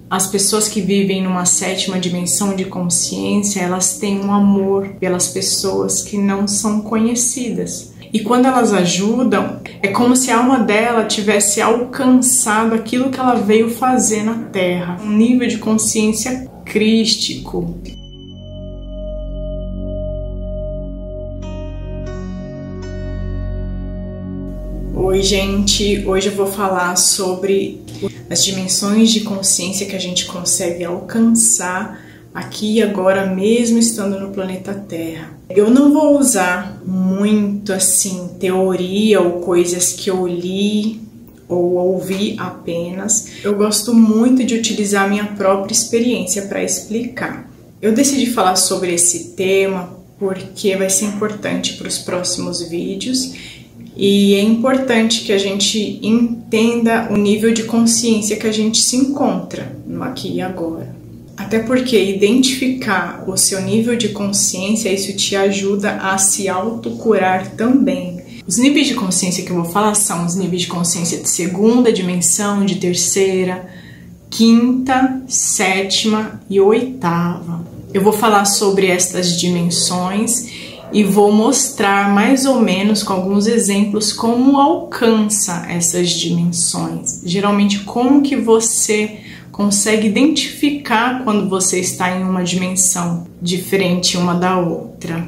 As pessoas que vivem numa sétima dimensão de consciência, elas têm um amor pelas pessoas que não são conhecidas. E quando elas ajudam, é como se a alma dela tivesse alcançado aquilo que ela veio fazer na Terra. Um nível de consciência crístico. Oi, gente! Hoje eu vou falar sobre as dimensões de consciência que a gente consegue alcançar aqui e agora, mesmo estando no planeta Terra. Eu não vou usar muito assim teoria ou coisas que eu li ou ouvi apenas. Eu gosto muito de utilizar a minha própria experiência para explicar. Eu decidi falar sobre esse tema porque vai ser importante para os próximos vídeos. E é importante que a gente entenda o nível de consciência que a gente se encontra no aqui e agora. Até porque identificar o seu nível de consciência, isso te ajuda a se autocurar também. Os níveis de consciência que eu vou falar são os níveis de consciência de segunda dimensão, de terceira, quinta, sétima e oitava. Eu vou falar sobre estas dimensões e vou mostrar mais ou menos com alguns exemplos como alcança essas dimensões. Geralmente como que você consegue identificar quando você está em uma dimensão diferente uma da outra.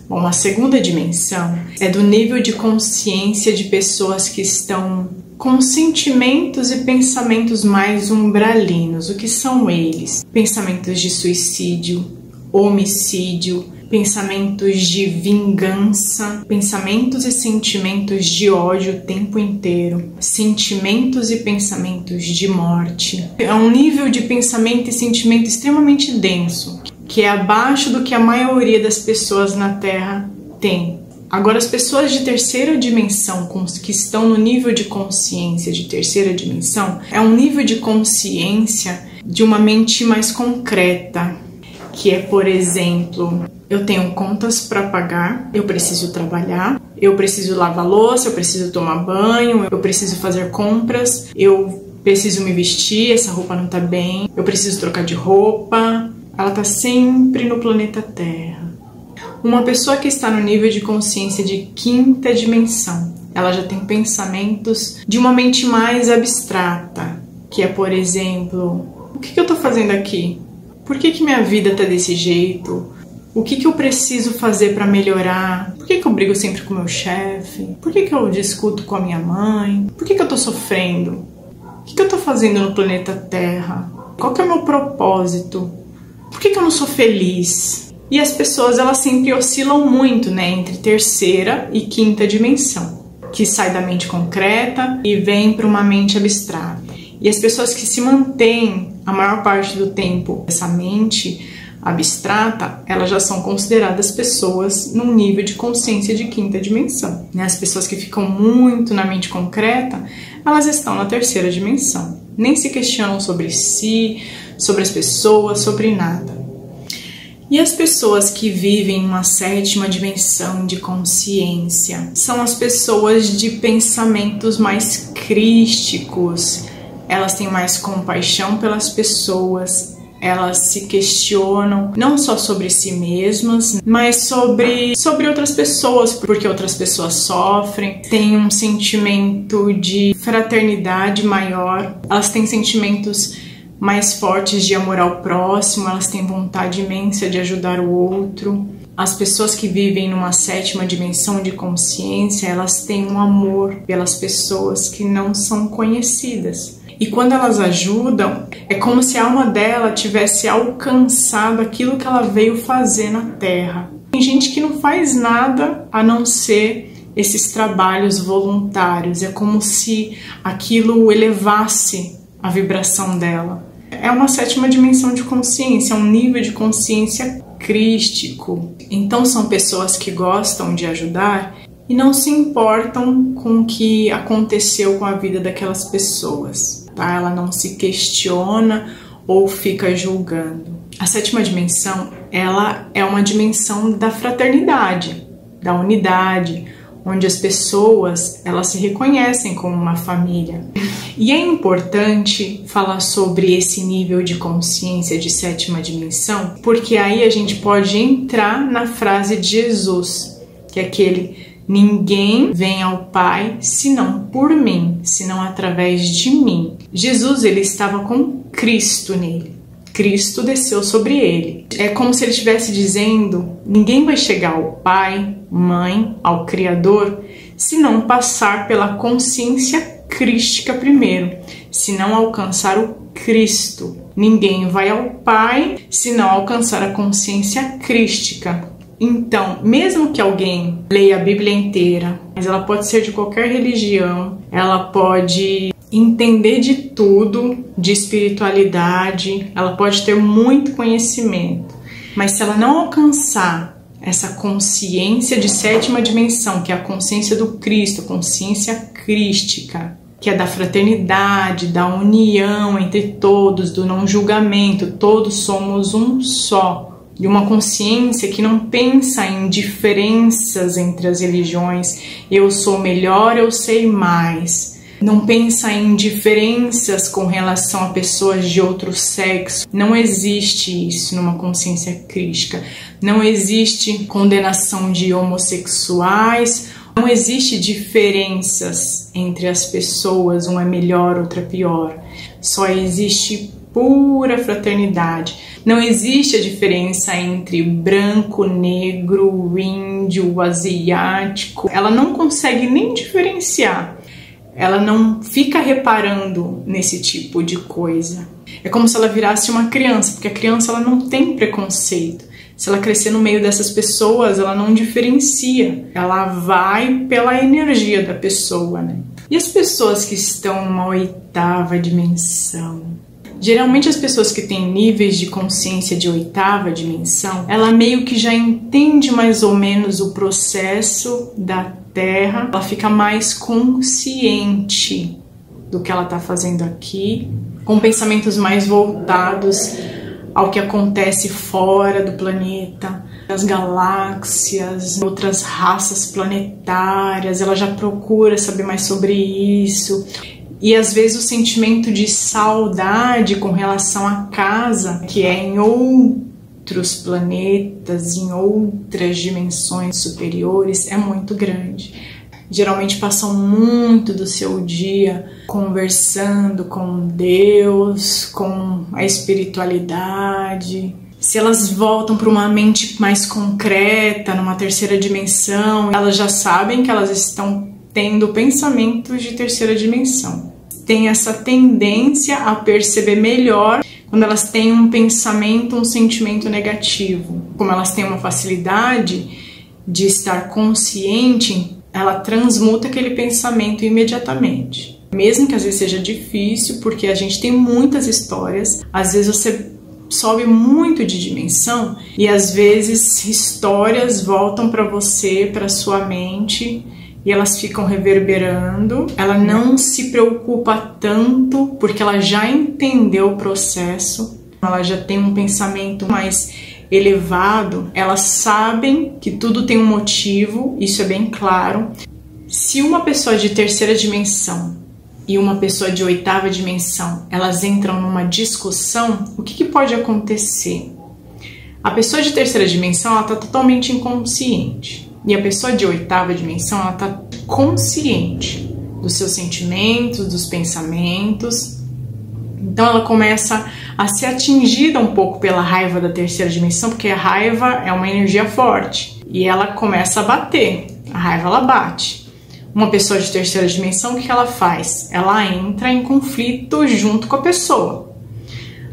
Bom, a segunda dimensão é do nível de consciência de pessoas que estão com sentimentos e pensamentos mais umbralinos. O que são eles? Pensamentos de suicídio, homicídio, pensamentos de vingança, pensamentos e sentimentos de ódio o tempo inteiro, sentimentos e pensamentos de morte. É um nível de pensamento e sentimento extremamente denso, que é abaixo do que a maioria das pessoas na Terra tem. Agora, as pessoas de terceira dimensão, que estão no nível de consciência de terceira dimensão, é um nível de consciência de uma mente mais concreta, que é, por exemplo, eu tenho contas para pagar, eu preciso trabalhar, eu preciso lavar louça, eu preciso tomar banho, eu preciso fazer compras, eu preciso me vestir, essa roupa não tá bem, eu preciso trocar de roupa. Ela tá sempre no planeta Terra. Uma pessoa que está no nível de consciência de quinta dimensão, ela já tem pensamentos de uma mente mais abstrata, que é, por exemplo, o que eu tô fazendo aqui? Por que minha vida tá desse jeito? O que eu preciso fazer para melhorar? Por que eu brigo sempre com meu chefe? Por que eu discuto com a minha mãe? Por que eu tô sofrendo? O que eu tô fazendo no planeta Terra? Qual que é o meu propósito? Por que eu não sou feliz? E as pessoas, elas sempre oscilam muito, né? Entre terceira e quinta dimensão, que sai da mente concreta e vem para uma mente abstrata. E as pessoas que se mantêm a maior parte do tempo essa mente abstrata, elas já são consideradas pessoas num nível de consciência de quinta dimensão. As pessoas que ficam muito na mente concreta, elas estão na terceira dimensão. Nem se questionam sobre si, sobre as pessoas, sobre nada. E as pessoas que vivem em uma sétima dimensão de consciência são as pessoas de pensamentos mais crísticos. Elas têm mais compaixão pelas pessoas, elas se questionam não só sobre si mesmas, mas sobre outras pessoas, porque outras pessoas sofrem, têm um sentimento de fraternidade maior, elas têm sentimentos mais fortes de amor ao próximo, elas têm vontade imensa de ajudar o outro. As pessoas que vivem numa sétima dimensão de consciência, elas têm um amor pelas pessoas que não são conhecidas. E quando elas ajudam, é como se a alma dela tivesse alcançado aquilo que ela veio fazer na Terra. Tem gente que não faz nada a não ser esses trabalhos voluntários. É como se aquilo elevasse a vibração dela. É uma sétima dimensão de consciência, um nível de consciência crístico. Então são pessoas que gostam de ajudar e não se importam com o que aconteceu com a vida daquelas pessoas. Tá? Ela não se questiona ou fica julgando. A sétima dimensão, ela é uma dimensão da fraternidade, da unidade, onde as pessoas, elas se reconhecem como uma família. E é importante falar sobre esse nível de consciência de sétima dimensão, porque aí a gente pode entrar na frase de Jesus, que é aquele: ninguém vem ao Pai senão por mim, senão através de mim. Jesus, ele estava com Cristo nele. Cristo desceu sobre ele. É como se ele estivesse dizendo: ninguém vai chegar ao Pai, Mãe, ao Criador, se não passar pela consciência crística primeiro, se não alcançar o Cristo. Ninguém vai ao Pai se não alcançar a consciência crística. Então, mesmo que alguém leia a Bíblia inteira, mas ela pode ser de qualquer religião, ela pode entender de tudo, de espiritualidade, ela pode ter muito conhecimento, mas se ela não alcançar essa consciência de sétima dimensão, que é a consciência do Cristo, a consciência crística, que é da fraternidade, da união entre todos, do não julgamento, todos somos um só, de uma consciência que não pensa em diferenças entre as religiões, eu sou melhor, eu sei mais. Não pensa em diferenças com relação a pessoas de outro sexo. Não existe isso numa consciência crística. Não existe condenação de homossexuais. Não existe diferenças entre as pessoas. Um é melhor, outro é pior. Só existe pura fraternidade. Não existe a diferença entre branco, negro, índio, asiático. Ela não consegue nem diferenciar. Ela não fica reparando nesse tipo de coisa. É como se ela virasse uma criança, porque a criança ela não tem preconceito. Se ela crescer no meio dessas pessoas, ela não diferencia. Ela vai pela energia da pessoa, né? E as pessoas que estão numa oitava dimensão? Geralmente as pessoas que têm níveis de consciência de oitava dimensão, ela meio que já entende mais ou menos o processo da Terra, ela fica mais consciente do que ela está fazendo aqui, com pensamentos mais voltados ao que acontece fora do planeta, as galáxias, outras raças planetárias, ela já procura saber mais sobre isso. E às vezes o sentimento de saudade com relação à casa, que é em outros planetas, em outras dimensões superiores, é muito grande. Geralmente passam muito do seu dia conversando com Deus, com a espiritualidade. Se elas voltam para uma mente mais concreta, numa terceira dimensão, elas já sabem que elas estão tendo pensamentos de terceira dimensão. Tem essa tendência a perceber melhor quando elas têm um pensamento, um sentimento negativo. Como elas têm uma facilidade de estar consciente, ela transmuta aquele pensamento imediatamente. Mesmo que às vezes seja difícil, porque a gente tem muitas histórias, às vezes você sobe muito de dimensão e às vezes histórias voltam para você, para sua mente, e elas ficam reverberando. Ela não se preocupa tanto porque ela já entendeu o processo, ela já tem um pensamento mais elevado, elas sabem que tudo tem um motivo, isso é bem claro. Se uma pessoa de terceira dimensão e uma pessoa de oitava dimensão, elas entram numa discussão, o que pode acontecer? A pessoa de terceira dimensão, ela está totalmente inconsciente. E a pessoa de oitava dimensão, ela está consciente dos seus sentimentos, dos pensamentos. Então ela começa a ser atingida um pouco pela raiva da terceira dimensão, porque a raiva é uma energia forte. E ela começa a bater, a raiva ela bate. Uma pessoa de terceira dimensão, o que ela faz? Ela entra em conflito junto com a pessoa.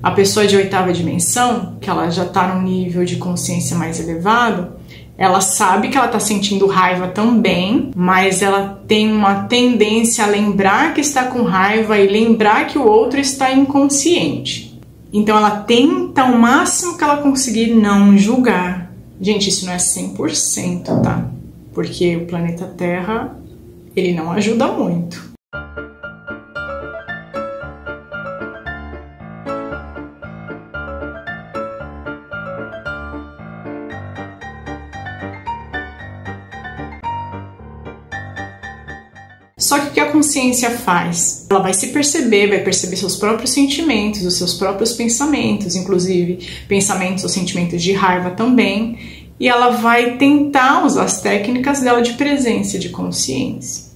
A pessoa de oitava dimensão, que ela já está num nível de consciência mais elevado, ela sabe que ela está sentindo raiva também, mas ela tem uma tendência a lembrar que está com raiva e lembrar que o outro está inconsciente. Então ela tenta o máximo que ela conseguir não julgar. Gente, isso não é 100%, tá? Porque o planeta Terra, ele não ajuda muito. Só que o que a consciência faz? Ela vai se perceber, vai perceber seus próprios sentimentos, os seus próprios pensamentos, inclusive pensamentos ou sentimentos de raiva também, e ela vai tentar usar as técnicas dela de presença, de consciência.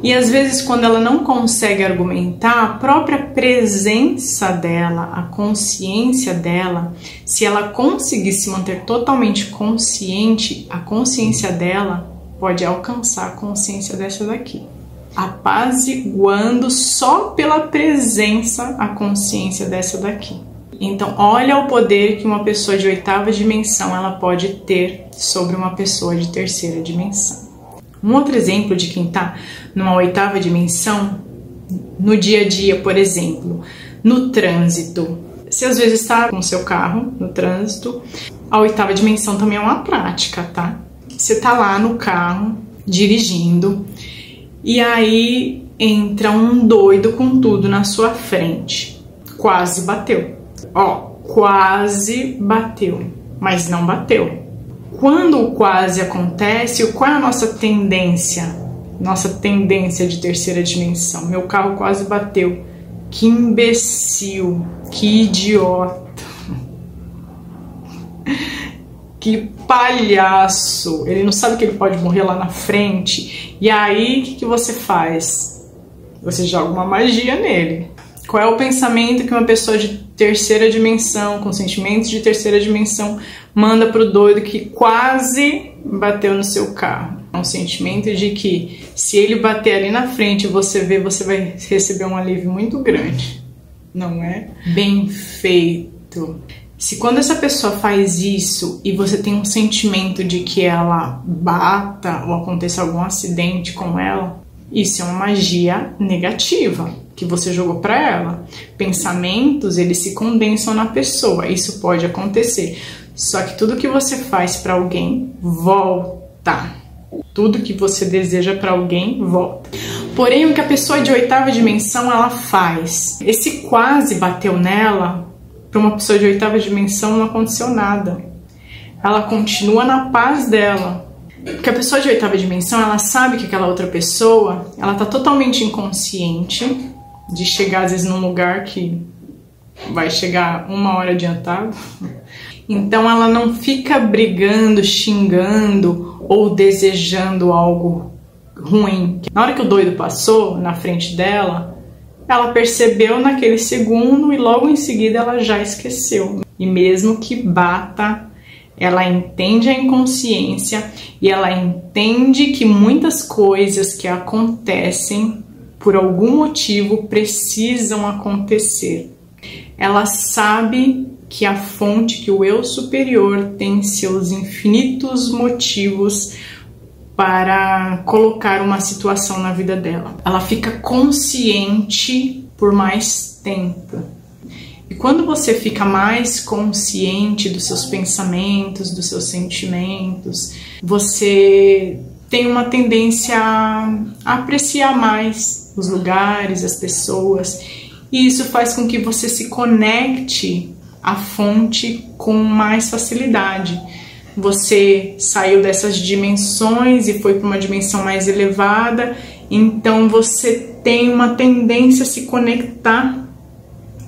E às vezes, quando ela não consegue argumentar, a própria presença dela, a consciência dela, se ela conseguir se manter totalmente consciente, a consciência dela pode alcançar a consciência dessa daqui, apaziguando só pela presença a consciência dessa daqui. Então, olha o poder que uma pessoa de 8ª dimensão ela pode ter sobre uma pessoa de 3ª dimensão. Um outro exemplo de quem está numa 8ª dimensão, no dia a dia, por exemplo, no trânsito. Você às vezes está com o seu carro no trânsito, a 8ª dimensão também é uma prática, tá? Você está lá no carro, dirigindo, e aí entra um doido com tudo na sua frente. Quase bateu. Ó, quase bateu, mas não bateu. Quando o quase acontece, qual é a nossa tendência? Nossa tendência de 3ª dimensão. Meu carro quase bateu. Que imbecil, que idiota, que palhaço. Ele não sabe que ele pode morrer lá na frente. E aí, o que você faz? Você joga uma magia nele. Qual é o pensamento que uma pessoa de 3ª dimensão, com sentimentos de 3ª dimensão, manda pro doido que quase bateu no seu carro? É um sentimento de que se ele bater ali na frente e você ver, você vai receber um alívio muito grande. Não é? Bem feito. Se quando essa pessoa faz isso e você tem um sentimento de que ela bata ou aconteça algum acidente com ela, isso é uma magia negativa que você jogou para ela. Pensamentos, eles se condensam na pessoa. Isso pode acontecer. Só que tudo que você faz para alguém volta. Tudo que você deseja para alguém volta. Porém, o que a pessoa de 8ª dimensão ela faz? Esse quase bateu nela, para uma pessoa de 8ª dimensão não aconteceu nada. Ela continua na paz dela. Porque a pessoa de 8ª dimensão, ela sabe que aquela outra pessoa, ela tá totalmente inconsciente de chegar às vezes num lugar que vai chegar 1 hora adiantado. Então ela não fica brigando, xingando ou desejando algo ruim. Na hora que o doido passou na frente dela, ela percebeu naquele segundo e logo em seguida ela já esqueceu. E mesmo que bata, ela entende a inconsciência e ela entende que muitas coisas que acontecem por algum motivo precisam acontecer. Ela sabe que a fonte, que o eu superior tem seus infinitos motivos para colocar uma situação na vida dela. Ela fica consciente por mais tempo. E quando você fica mais consciente dos seus pensamentos, dos seus sentimentos, você tem uma tendência a apreciar mais os lugares, as pessoas, e isso faz com que você se conecte à fonte com mais facilidade. Você saiu dessas dimensões e foi para uma dimensão mais elevada, então você tem uma tendência a se conectar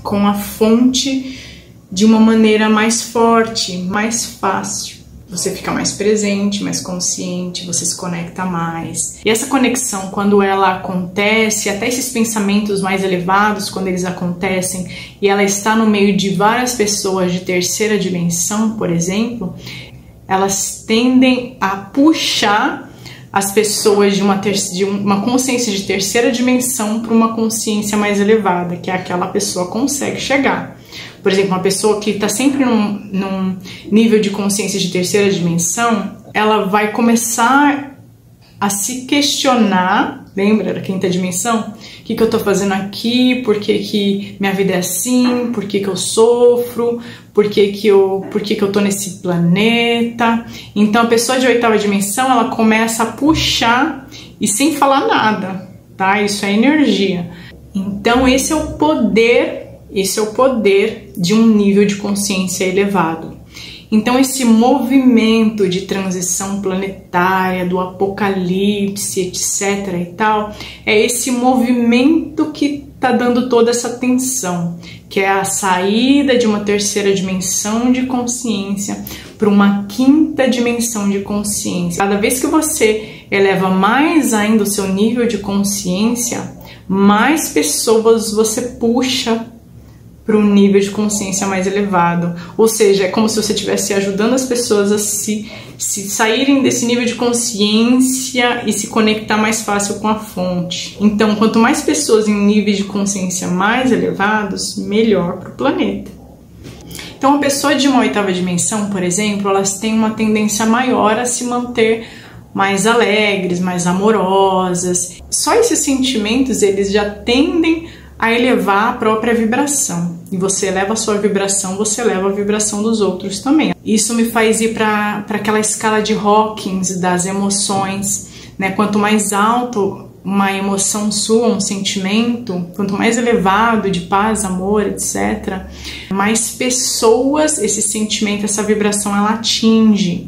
com a fonte de uma maneira mais forte, mais fácil. Você fica mais presente, mais consciente, você se conecta mais. E essa conexão, quando ela acontece, até esses pensamentos mais elevados, quando eles acontecem, e ela está no meio de várias pessoas de 3ª dimensão, por exemplo, elas tendem a puxar as pessoas de uma consciência de 3ª dimensão para uma consciência mais elevada, que é aquela pessoa consegue chegar. Por exemplo, uma pessoa que está sempre num nível de consciência de 3ª dimensão, ela vai começar a se questionar, lembra da 5ª dimensão? O que eu estou fazendo aqui? Por que minha vida é assim? Por que eu sofro? Por que eu estou nesse planeta? Então a pessoa de 8ª dimensão, ela começa a puxar e sem falar nada, tá? Isso é energia. Então esse é o poder de um nível de consciência elevado. Então esse movimento de transição planetária, do apocalipse, etc e tal, é esse movimento que está dando toda essa tensão, que é a saída de uma terceira dimensão de consciência para uma quinta dimensão de consciência. Cada vez que você eleva mais ainda o seu nível de consciência, mais pessoas você puxa para um nível de consciência mais elevado. Ou seja, é como se você estivesse ajudando as pessoas a se saírem desse nível de consciência e se conectar mais fácil com a fonte. Então, quanto mais pessoas em níveis de consciência mais elevados, melhor para o planeta. Então, uma pessoa de uma 8ª dimensão, por exemplo, elas têm uma tendência maior a se manter mais alegres, mais amorosas. Só esses sentimentos, eles já tendem a elevar a própria vibração. E você eleva a sua vibração, você eleva a vibração dos outros também. Isso me faz ir para aquela escala de Hawkins das emoções, né? Quanto mais alto uma emoção sua, um sentimento, quanto mais elevado de paz, amor, etc., mais pessoas esse sentimento, essa vibração, ela atinge.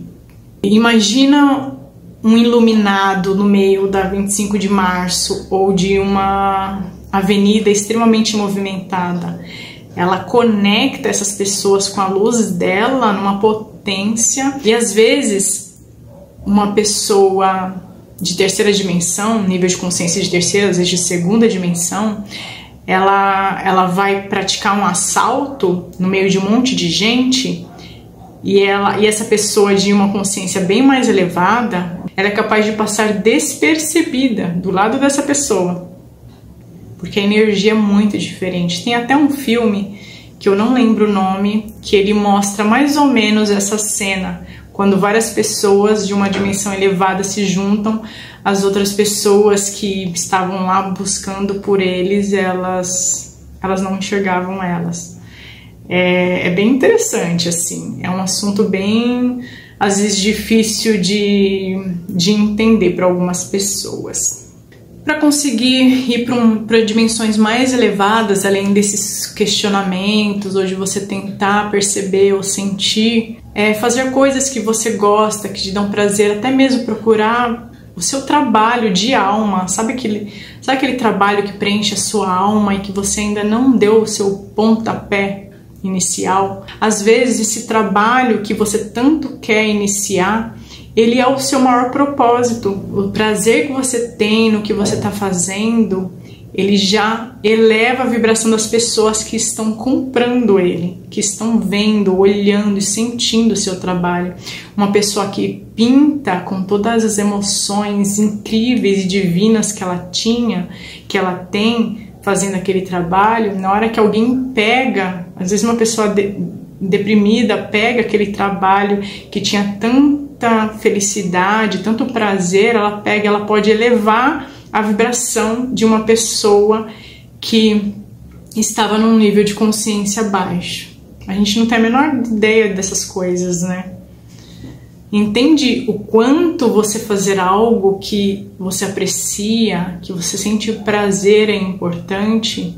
Imagina um iluminado no meio da 25 de março ou de uma avenida extremamente movimentada. Ela conecta essas pessoas com a luz dela numa potência, e às vezes uma pessoa de terceira dimensão, nível de consciência de terceira, às vezes de segunda dimensão, ela vai praticar um assalto no meio de um monte de gente, e essa pessoa de uma consciência bem mais elevada, ela é capaz de passar despercebida do lado dessa pessoa, porque a energia é muito diferente. Tem até um filme, que eu não lembro o nome, que ele mostra mais ou menos essa cena, quando várias pessoas de uma dimensão elevada se juntam, as outras pessoas que estavam lá buscando por eles, elas não enxergavam elas. É bem interessante, assim, é um assunto bem, às vezes, difícil de entender para algumas pessoas. Para conseguir ir para dimensões mais elevadas, além desses questionamentos, ou de você tentar perceber ou sentir, fazer coisas que você gosta, que te dão prazer, até mesmo procurar o seu trabalho de alma, sabe aquele trabalho que preenche a sua alma e que você ainda não deu o seu pontapé inicial? Às vezes esse trabalho que você tanto quer iniciar, ele é o seu maior propósito. O prazer que você tem no que você está fazendo, ele já eleva a vibração das pessoas que estão comprando ele, que estão vendo, olhando e sentindo o seu trabalho. Uma pessoa que pinta com todas as emoções incríveis e divinas que ela tinha, que ela tem fazendo aquele trabalho, na hora que alguém pega, às vezes uma pessoa deprimida pega aquele trabalho que tinha tanta felicidade, tanto prazer, ela pode elevar a vibração de uma pessoa que estava num nível de consciência baixo. A gente não tem a menor ideia dessas coisas, né? Entende o quanto você fazer algo que você aprecia, que você sente prazer é importante?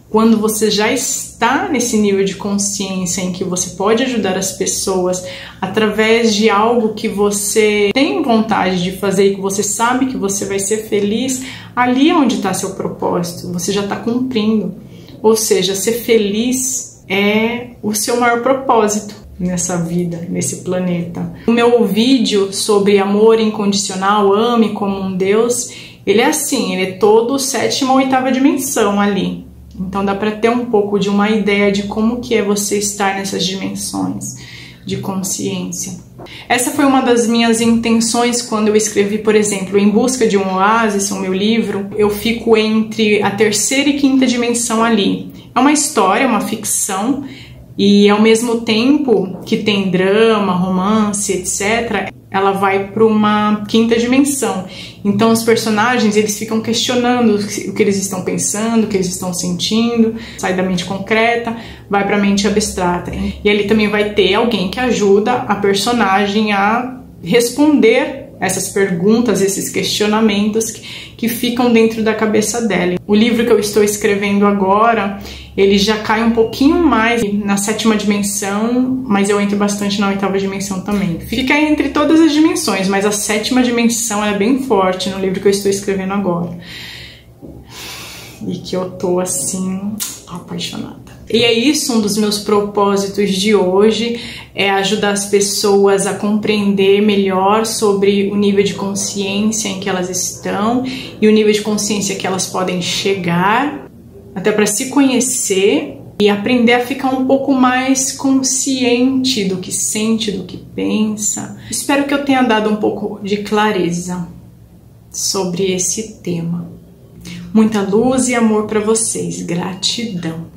Quando você já está nesse nível de consciência em que você pode ajudar as pessoas através de algo que você tem vontade de fazer e que você sabe que você vai ser feliz, ali é onde está seu propósito, você já está cumprindo. Ou seja, ser feliz é o seu maior propósito nessa vida, nesse planeta. O meu vídeo sobre amor incondicional, ame como um Deus, ele é assim, ele é todo 7ª ou 8ª dimensão ali. Então dá para ter um pouco de uma ideia de como que é você estar nessas dimensões de consciência. Essa foi uma das minhas intenções quando eu escrevi, por exemplo, Em Busca de um Oásis, o meu livro. Eu fico entre a 3ª e 5ª dimensão ali. É uma história, uma ficção, e ao mesmo tempo que tem drama, romance, etc., ela vai para uma 5ª dimensão. Então os personagens, eles ficam questionando o que eles estão pensando, o que eles estão sentindo, sai da mente concreta, vai para a mente abstrata. E ali também vai ter alguém que ajuda a personagem a responder essas perguntas, esses questionamentos que ficam dentro da cabeça dela. O livro que eu estou escrevendo agora, ele já cai um pouquinho mais na 7ª dimensão, mas eu entro bastante na 8ª dimensão também. Fica entre todas as dimensões, mas a 7ª dimensão é bem forte no livro que eu estou escrevendo agora. E que eu tô assim, apaixonada. E é isso, um dos meus propósitos de hoje é ajudar as pessoas a compreender melhor sobre o nível de consciência em que elas estão e o nível de consciência que elas podem chegar, até para se conhecer e aprender a ficar um pouco mais consciente do que sente, do que pensa. Espero que eu tenha dado um pouco de clareza sobre esse tema. Muita luz e amor para vocês. Gratidão.